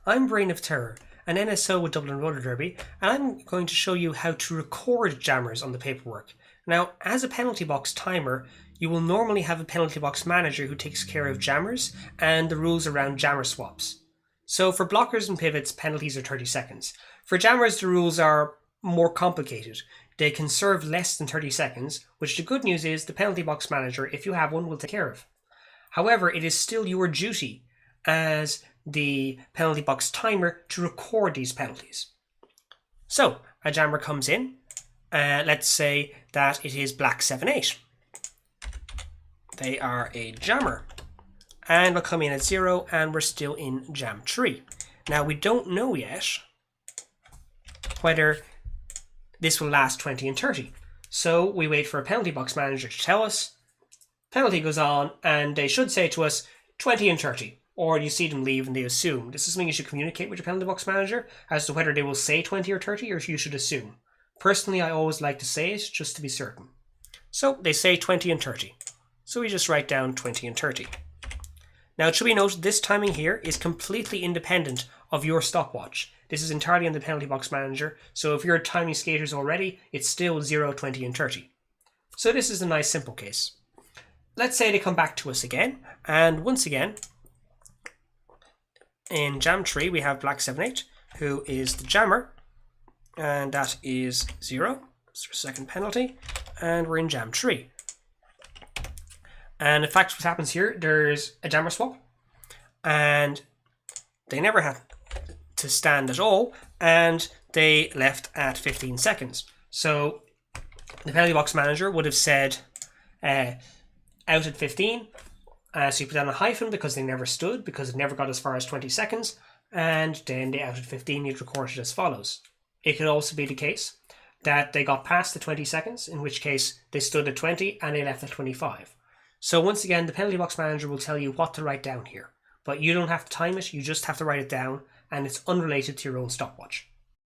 I'm Brain of Terror, an NSO with Dublin Roller Derby, and I'm going to show you how to record jammers on the paperwork. Now, as a penalty box timer, you will normally have a penalty box manager who takes care of jammers and the rules around jammer swaps. So for blockers and pivots, penalties are 30 seconds. For jammers, the rules are more complicated. They can serve less than 30 seconds, which the good news is the penalty box manager, if you have one, will take care of. However, it is still your duty as the penalty box timer to record these penalties. So a jammer comes in, let's say that it is black 7-8. They are a jammer and we'll come in at 0 and we're still in jam tree. Now we don't know yet whether this will last 20 and 30. So we wait for a penalty box manager to tell us. Penalty goes on and they should say to us 20 and 30. Or you see them leave and they assume. This is something you should communicate with your penalty box manager as to whether they will say 20 or 30 or if you should assume. Personally, I always like to say it just to be certain. So they say 20 and 30. So we just write down 20 and 30. Now it should be noted this timing here is completely independent of your stopwatch. This is entirely on the penalty box manager. So if you're timing skaters already, it's still 0, 20 and 30. So this is a nice simple case. Let's say they come back to us again. And once again, in jam tree, we have black 7-8, who is the jammer, and that is 0. It's our second penalty, and we're in jam tree. And in fact, what happens here, there's a jammer swap, and they never had to stand at all, and they left at 15 seconds. So the penalty box manager would have said out at 15. So you put down a hyphen because they never stood, because it never got as far as 20 seconds, and then they out at 15, you'd record it as follows. It could also be the case that they got past the 20 seconds, in which case they stood at 20 and they left at 25. So once again, the penalty box manager will tell you what to write down here, but you don't have to time it, you just have to write it down, and it's unrelated to your own stopwatch.